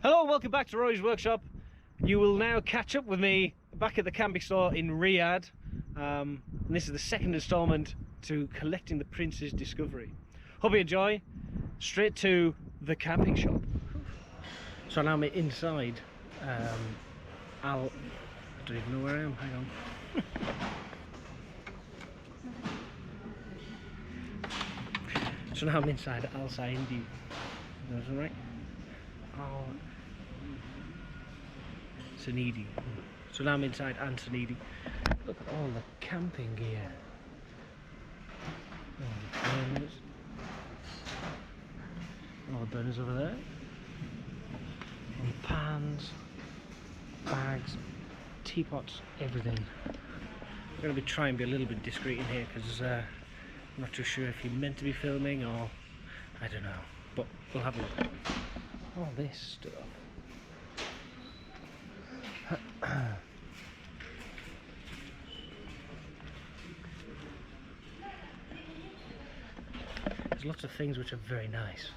Hello and welcome back to Rorys Workshop. You will now catch up with me back at the camping store in Riyadh. And this is the second instalment to collecting the Prince's discovery. Hope you enjoy. Straight to the camping shop. So now I'm inside. I don't even know where I am. Hang on. So now I'm inside Al Saindi. That's right. Al Saindi. So now I'm inside Al Saindi. Look at all the camping gear. All the burners over there. And pans, bags, teapots, everything. I'm going to try and be a little bit discreet in here because I'm not too sure if you're meant to be filming or I don't know, but we'll have a look. All this stuff. There's lots of things which are very nice,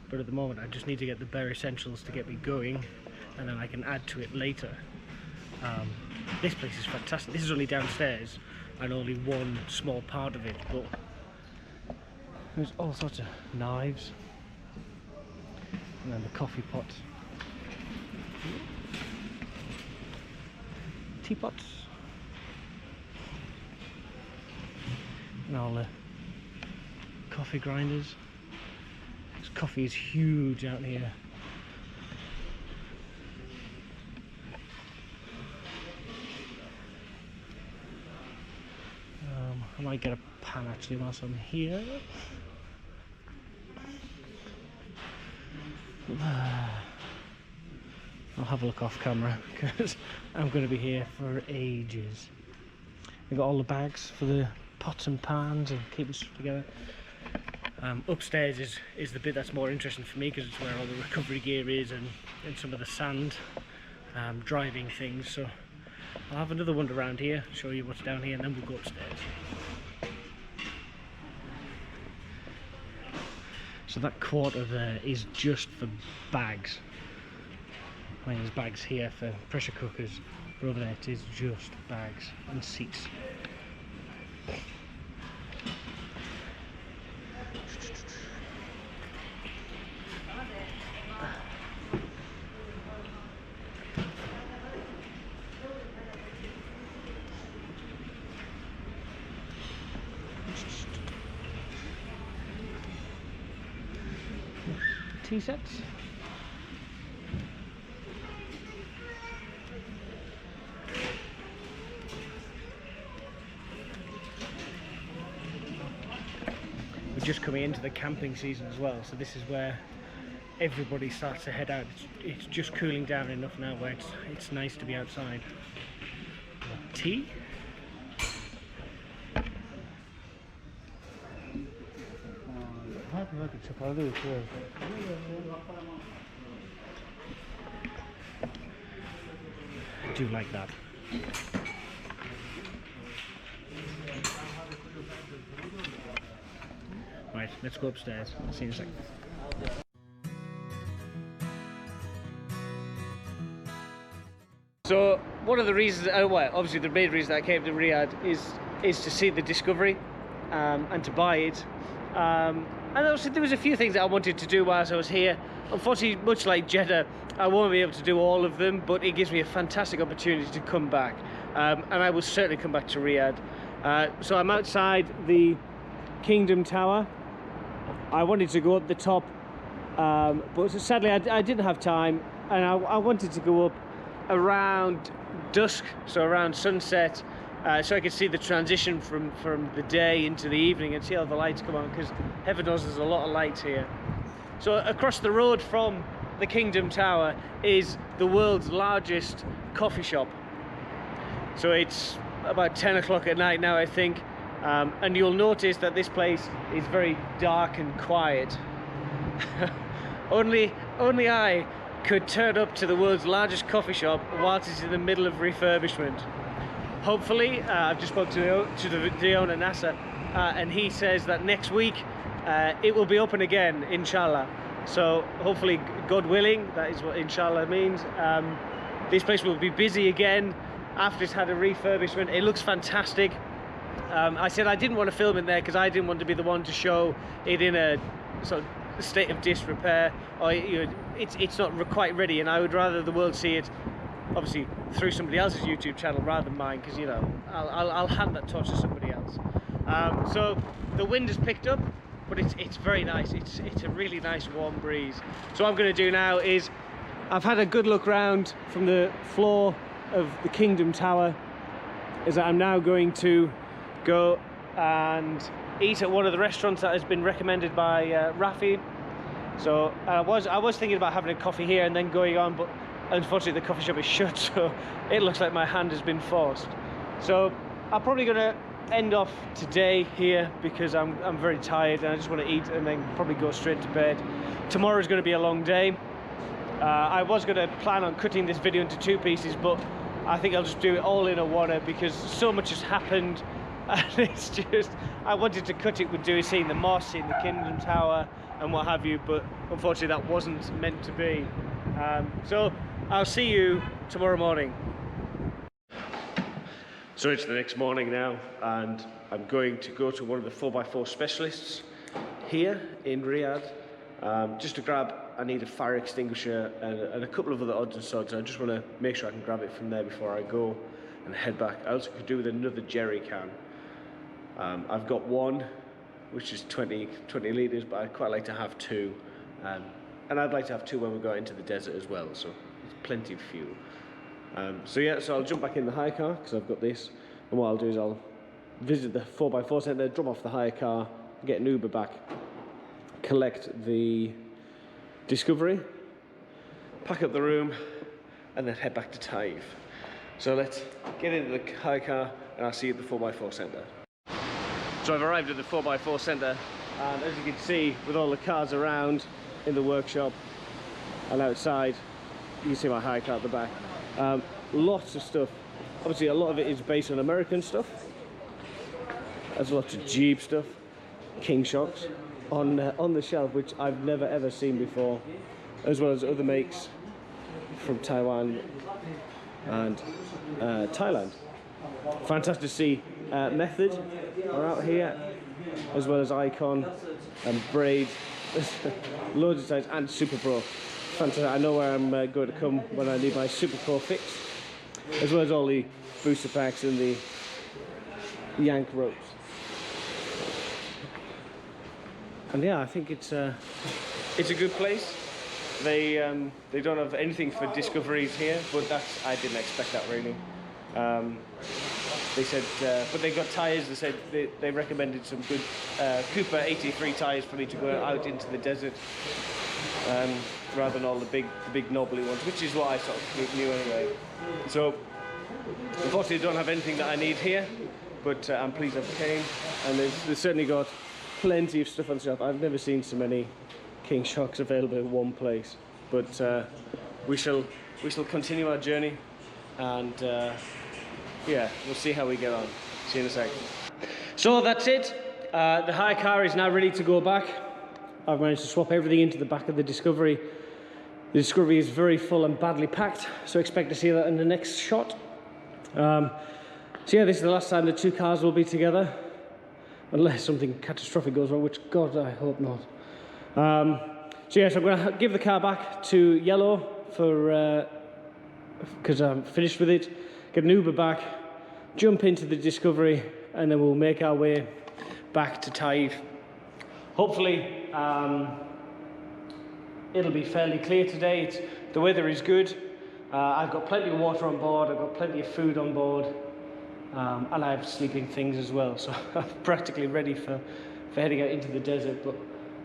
but at the moment I just need to get the bare essentials to get me going, and then I can add to it later. This place is fantastic. This is only downstairs and only one small part of it, but there's all sorts of knives, and then the coffee pot, teapots, and all the coffee grinders. This coffee is huge out here. I might get a pan actually whilst I'm here. I'll have a look off camera because I'm going to be here for ages. I've got all the bags for the pots and pans and keep it together. Upstairs is the bit that's more interesting for me because it's where all the recovery gear is and some of the sand driving things. So I'll have another wander around here, show you what's down here, and then we'll go upstairs. So that quarter there is just for bags. I mean, there's bags here for pressure cookers, but over there it is just bags and seats. Tea sets. We're just coming into the camping season as well, so this is where everybody starts to head out. It's just cooling down enough now where it's nice to be outside. Tea. I do like that. Right, let's go upstairs. I'll see you in a second. So one of the reasons, well, obviously the main reason I came to Riyadh is to see the Discovery and to buy it. And also there was a few things that I wanted to do whilst I was here. Unfortunately, much like Jeddah, I won't be able to do all of them, but it gives me a fantastic opportunity to come back. And I will certainly come back to Riyadh. So I'm outside the Kingdom Tower. I wanted to go up the top, but sadly I didn't have time, and I wanted to go up around dusk, so around sunset, so I could see the transition from the day into the evening and see how the lights come on, because heaven knows there's a lot of lights here. So across the road from the Kingdom Tower is the world's largest coffee shop. So it's about 10 o'clock at night now, I think, and you'll notice that this place is very dark and quiet. only I could turn up to the world's largest coffee shop whilst it's in the middle of refurbishment. Hopefully, I've just spoke to the owner, Nasser, and he says that next week it will be open again, inshallah. So hopefully, God willing, that is what inshallah means. This place will be busy again after it's had a refurbishment. It looks fantastic. I said I didn't want to film in there because I didn't want to be the one to show it in a sort of state of disrepair, or it's not quite ready, and I would rather the world see it obviously through somebody else's YouTube channel rather than mine, because I'll hand that torch to somebody else. So the wind has picked up, but it's very nice. It's a really nice warm breeze. So what I'm going to do now is, I've had a good look round from the floor of the Kingdom Tower, is that I'm now going to go and eat at one of the restaurants that has been recommended by Rafi. So I was thinking about having a coffee here and then going on, but unfortunately the coffee shop is shut, so it looks like my hand has been forced. So I'm probably going to end off today here because I'm very tired and I just want to eat and then probably go straight to bed. Tomorrow's going to be a long day. I was going to plan on cutting this video into 2 pieces, but I think I'll just do it all in a one because so much has happened, and it's just, I wanted to cut it with seeing the mosque, seeing the Kingdom Tower and what have you, but unfortunately that wasn't meant to be. So I'll see you tomorrow morning. So it's the next morning now, and I'm going to go to one of the 4x4 specialists here in Riyadh, just to grab, I need a fire extinguisher and a couple of other odds and sods. I just want to make sure I can grab it from there before I go and head back. I also could do with another jerry can. I've got one, which is 20 litres, but I'd quite like to have 2. And I'd like to have 2 when we go into the desert as well, so there's plenty of fuel. So I'll jump back in the hire car because I've got this, and what I'll do is I'll visit the 4x4 centre, drop off the hire car, get an Uber back, collect the Discovery, pack up the room, and then head back to Taif. So let's get into the hire car and I'll see you at the 4x4 centre. So I've arrived at the 4x4 centre, and as you can see, with all the cars around in the workshop and outside, you can see my hire car at the back. Lots of stuff. Obviously a lot of it is based on American stuff. There's lots of Jeep stuff, King Shocks on the shelf, which I've never ever seen before, as well as other makes from Taiwan and Thailand. Fantastic to see Method are out here, as well as Icon and Braid, loads of size, and Super Pro. Fantastic. I know where I'm going to come when I need my Super Pro fix, as well as all the booster packs and the yank ropes. And yeah, I think it's a good place. They don't have anything for discoveries here, but I didn't expect that really. They said, but they got tyres. They said they recommended some good Cooper 83 tyres for me to go out into the desert, rather than all the big knobbly ones, which is what I sort of knew anyway. So unfortunately, I don't have anything that I need here, but I'm pleased I've came, and they've certainly got plenty of stuff on the shelf. I've never seen so many King Shocks available in one place, but we shall continue our journey, and yeah, we'll see how we get on. See you in a second. So that's it. The hire car is now ready to go back. I've managed to swap everything into the back of the Discovery. The Discovery is very full and badly packed, so expect to see that in the next shot. So yeah, this is the last time the 2 cars will be together, unless something catastrophic goes wrong, which God, I hope not. So yes, I'm going to give the car back to Yellow because I'm finished with it. Get an Uber back, jump into the Discovery, and then we'll make our way back to Taif. Hopefully, it'll be fairly clear today. The weather is good. I've got plenty of water on board. I've got plenty of food on board. And I have sleeping things as well, so I'm practically ready for heading out into the desert, but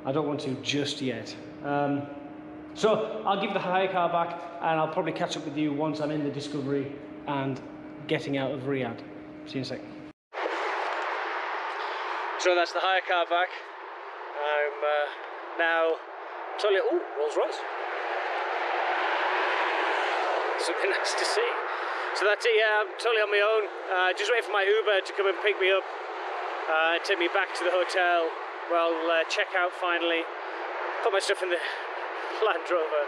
I don't want to just yet. So I'll give the hire car back, and I'll probably catch up with you once I'm in the Discovery and getting out of Riyadh. See you in a sec. So that's the hire car back. I'm now totally, oh, Rolls Royce. Something nice to see. So that's it, yeah, I'm totally on my own. Just waiting for my Uber to come and pick me up and take me back to the hotel. Well, check out finally. Put my stuff in the Land Rover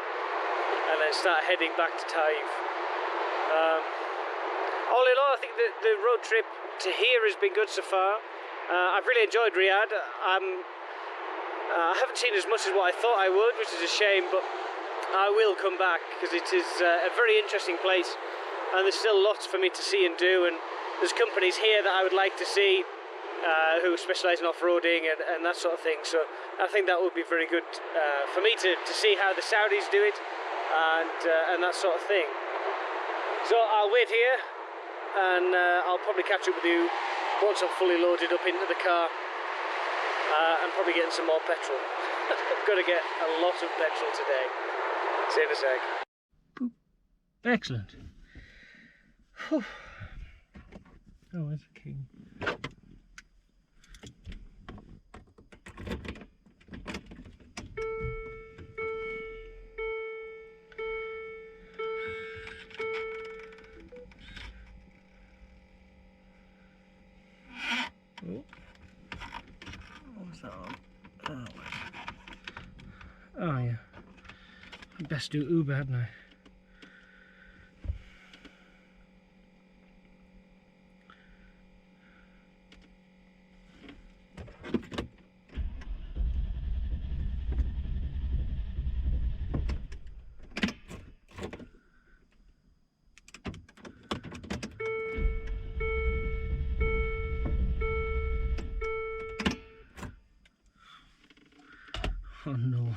and then start heading back to Taif. All in all, I think the road trip to here has been good so far. I've really enjoyed Riyadh. I haven't seen as much as what I thought I would, which is a shame, but I will come back because it is a very interesting place and there's still lots for me to see and do, and there's companies here that I would like to see who specialise in off-roading and that sort of thing, so I think that would be very good for me to see how the Saudis do it and that sort of thing. So I'll wait here and I'll probably catch up with you once I'm fully loaded up into the car and probably getting some more petrol. I'm going to get a lot of petrol today. See you in a sec. Boop. Excellent. Whew. Oh, there's a king. Oh. What's that on? Oh yeah. I'd best do Uber, hadn't I? Oh no,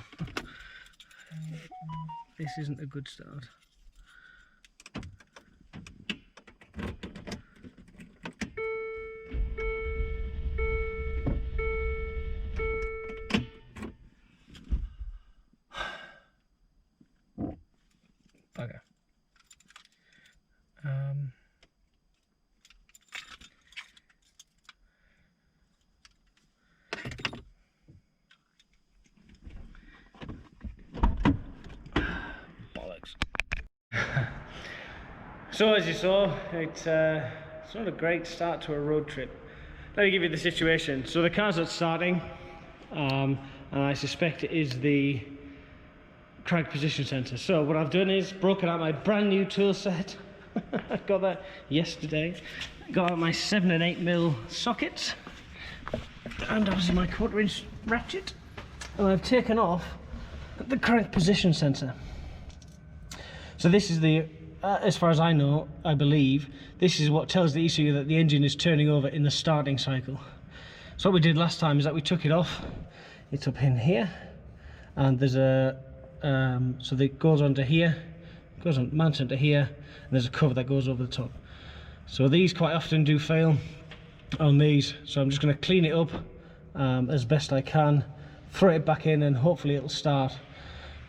this isn't a good start. Bugger. So as you saw, it's not a great start to a road trip. Let me give you the situation. So the car's not starting, and I suspect it is the crank position sensor. So what I've done is broken out my brand new tool set. I got that yesterday. Got out my 7 and 8mm sockets, and obviously my 1/4 inch ratchet, and I've taken off the crank position sensor. So this is the as far as I know, I believe, this is what tells the ECU that the engine is turning over in the starting cycle. So what we did last time is that we took it off. It's up in here, and there's a so that goes onto here, goes on, mounts into here, and there's a cover that goes over the top. So these quite often do fail on these, so I'm just going to clean it up as best I can, throw it back in, and hopefully it'll start.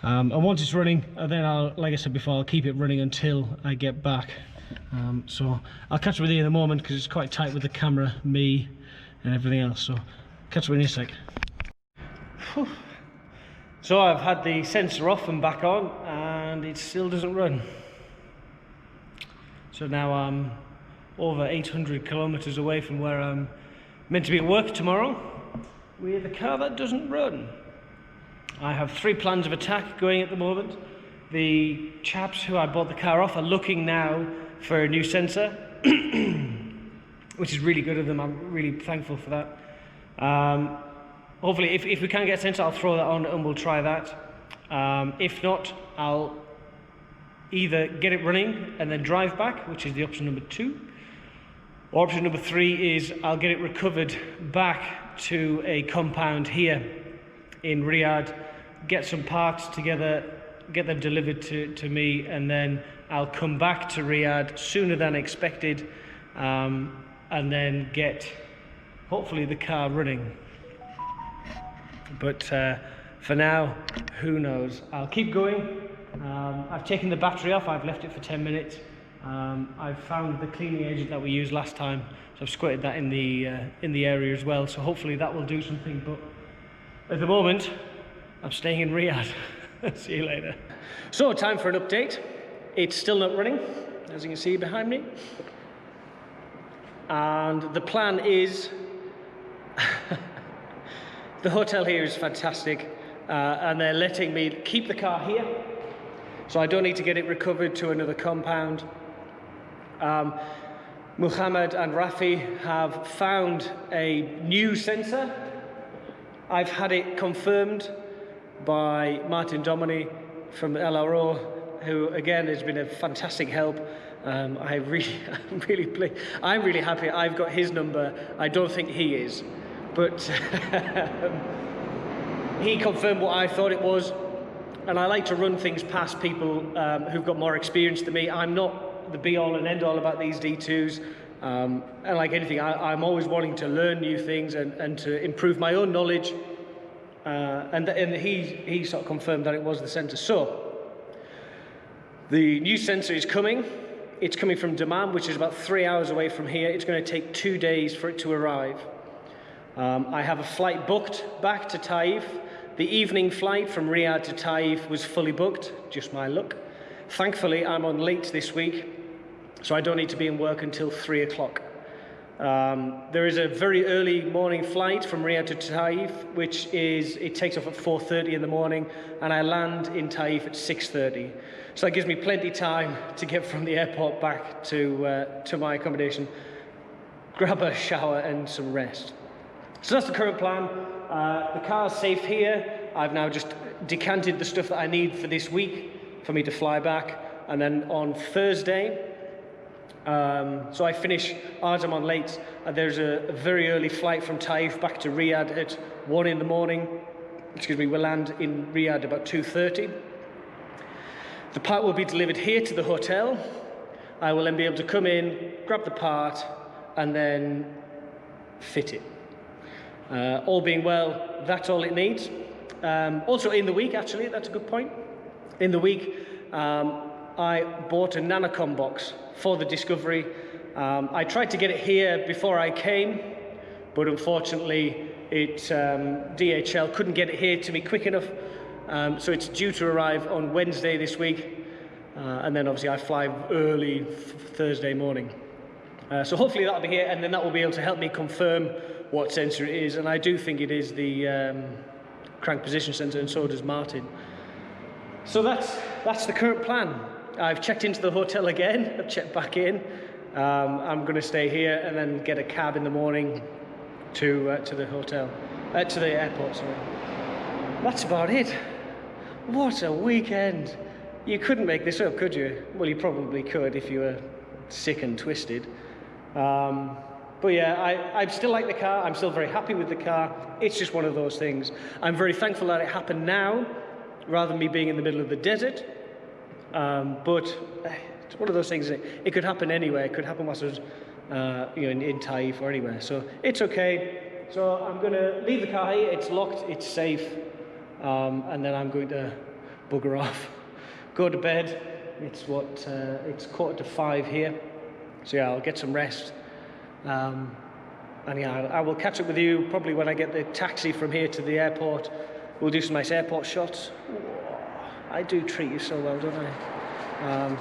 And once it's running, then I'll, like I said before, I'll keep it running until I get back. So I'll catch up with you in a moment because it's quite tight with the camera, me, and everything else. So catch up with you in a sec. Whew. So I've had the sensor off and back on, and it still doesn't run. So now I'm over 800 kilometers away from where I'm meant to be at work tomorrow with a car that doesn't run. I have 3 plans of attack going at the moment. The chaps who I bought the car off are looking now for a new sensor, which is really good of them. I'm really thankful for that. Hopefully, if we can get a sensor, I'll throw that on and we'll try that. If not, I'll either get it running and then drive back, which is the option number 2. Or option number 3 is I'll get it recovered back to a compound here in Riyadh, get some parts together, get them delivered to me, and then I'll come back to Riyadh sooner than expected, and then get hopefully the car running. But for now, who knows? I'll keep going. I've taken the battery off, I've left it for 10 minutes. I've found the cleaning agent that we used last time, so I've squirted that in the area as well, so hopefully that will do something. But at the moment, I'm staying in Riyadh. See you later. So, time for an update. It's still not running, as you can see behind me. And the plan is, the hotel here is fantastic. and they're letting me keep the car here, so I don't need to get it recovered to another compound. Muhammad and Rafi have found a new sensor. I've had it confirmed by Martin Domini from LRO, who again has been a fantastic help. I'm really happy I've got his number. I don't think he is, but he confirmed what I thought it was, and I like to run things past people who've got more experience than me. I'm not the be-all and end-all about these D2s, and like anything, I'm always wanting to learn new things and to improve my own knowledge, and he sort of confirmed that it was the sensor. So the new sensor is coming. It's coming from Dammam, which is about 3 hours away from here. It's going to take 2 days for it to arrive. I have a flight booked back to Taif. The evening flight from Riyadh to Taif was fully booked, just my luck. Thankfully, I'm on late this week, so I don't need to be in work until 3 o'clock. There is a very early morning flight from Riyadh to Taif, it takes off at 4:30 in the morning, and I land in Taif at 6:30. So that gives me plenty of time to get from the airport back to my accommodation, grab a shower and some rest. So that's the current plan. The car's safe here. I've now just decanted the stuff that I need for this week for me to fly back, and then on Thursday, so I finish I'm on late, and there's a very early flight from Taif back to Riyadh at 1 in the morning. We'll land in Riyadh about 2:30. The part will be delivered here to the hotel. I will then be able to come in, grab the part, and then fit it. All being well, that's all it needs. Also in the week, actually, that's a good point. In the week, I bought a Nanocom box for the Discovery. I tried to get it here before I came, but unfortunately, DHL couldn't get it here to me quick enough. So it's due to arrive on Wednesday this week, and then obviously I fly early Thursday morning. So hopefully that'll be here, and then that will be able to help me confirm what sensor it is, and I do think it is the crank position sensor, and so does Martin. So that's the current plan. I've checked into the hotel again. I've checked back in. I'm going to stay here and then get a cab in the morning to the hotel, to the airport. Sorry. That's about it. What a weekend! You couldn't make this up, could you? Well, you probably could if you were sick and twisted. But yeah, I still like the car. I'm still very happy with the car. It's just one of those things. I'm very thankful that it happened now, rather than me being in the middle of the desert. But it's one of those things. It could happen anywhere. It could happen whilst I was, in Taif or anywhere. So it's okay. So I'm going to leave the car here. It's locked. It's safe. And then I'm going to bugger off, go to bed. It's 4:45 here. So yeah, I'll get some rest. And yeah, I will catch up with you probably when I get the taxi from here to the airport. We'll do some nice airport shots. I do treat you so well, don't I?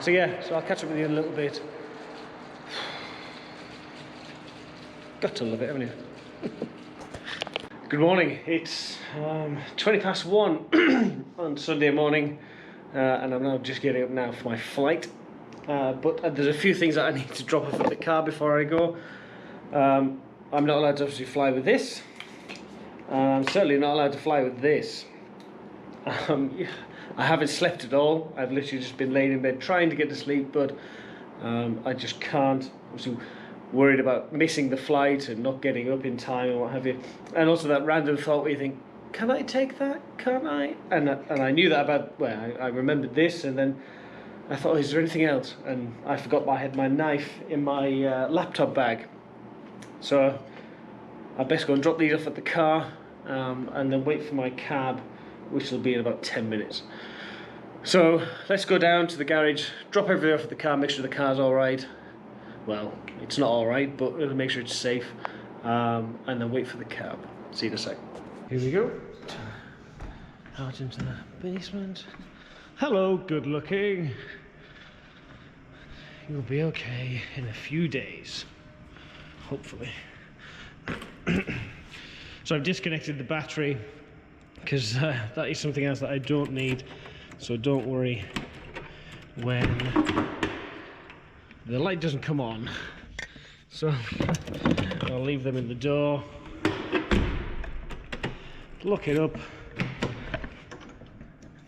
So yeah, so I'll catch up with you in a little bit. Got to love it, haven't you? Good morning. It's 1:20 on Sunday morning, and I'm now just getting up now for my flight. But there's a few things that I need to drop off at the car before I go. I'm not allowed to obviously fly with this. I'm certainly not allowed to fly with this. I haven't slept at all. I've literally just been laying in bed trying to get to sleep, but I just can't. I'm so worried about missing the flight and not getting up in time and what have you. And also that random thought where you think, can I take that? Can't I? And I knew that about, well, I remembered this, and then I thought, is there anything else? And I forgot I had my knife in my laptop bag. So I best go and drop these off at the car, and then wait for my cab, which will be in about 10 minutes. So let's go down to the garage, drop everything off at the car, make sure the car's all right. Well, it's not all right, but we'll make sure it's safe, and then wait for the cab. See you in a sec. Here we go. Out into the basement. Hello, good looking. You'll be okay in a few days, hopefully. So I've disconnected the battery because that is something else that I don't need. So don't worry when the light doesn't come on. So I'll leave them in the door, lock it up.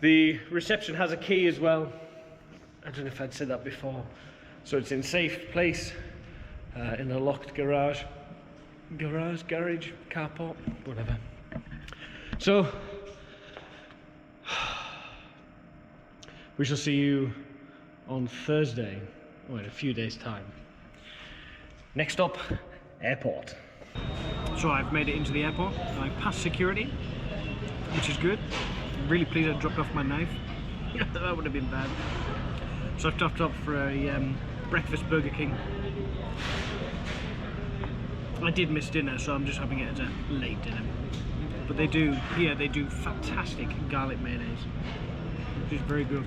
The reception has a key as well. I don't know if I'd said that before. So it's in safe place, in a locked garage, carport, whatever. So we shall see you on Thursday, or in a few days' time. Next up, airport. So I've made it into the airport. I passed security, which is good. I'm really pleased I dropped off my knife. That would have been bad. So I've topped up for a breakfast Burger King. I did miss dinner, so I'm just having it as a late dinner. But they do fantastic garlic mayonnaise, which is very good.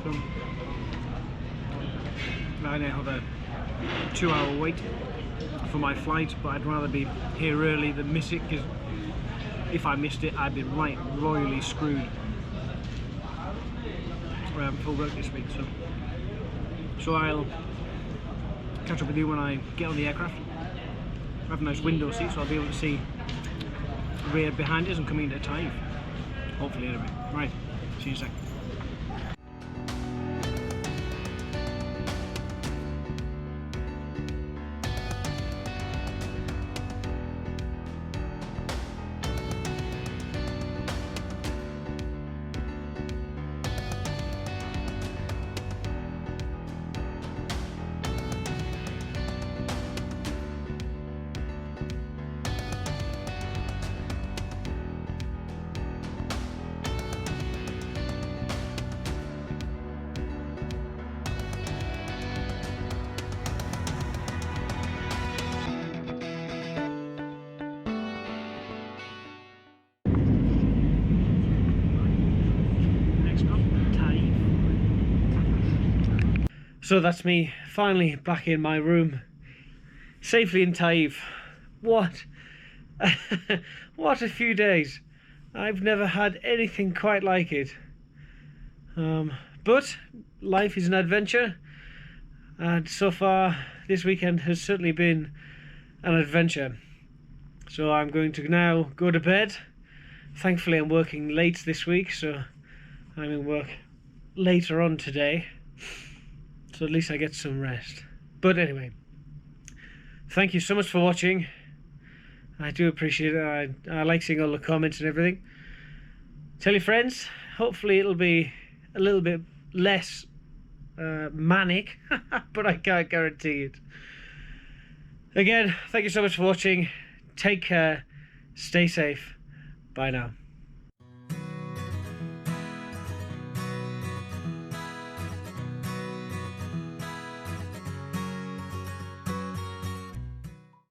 So I now have a 2-hour wait for my flight, but I'd rather be here early than miss it, because if I missed it, I'd be royally screwed. I haven't full work this week, so I'll catch up with you when I get on the aircraft. I have a nice window seat, so I'll be able to see Riyadh behind us and coming into Taif. Hopefully, anyway. Right, see you in a sec. So that's me finally back in my room, safely in Taif. What what a few days. I've never had anything quite like it. But life is an adventure, and so far this weekend has certainly been an adventure. So I'm going to now go to bed. Thankfully I'm working late this week, so I'm in work later on today. So at least I get some rest. But anyway, thank you so much for watching. I do appreciate it. I like seeing all the comments and everything. Tell your friends. Hopefully it'll be a little bit less manic, but I can't guarantee it. Again, thank you so much for watching. Take care. Stay safe. Bye now.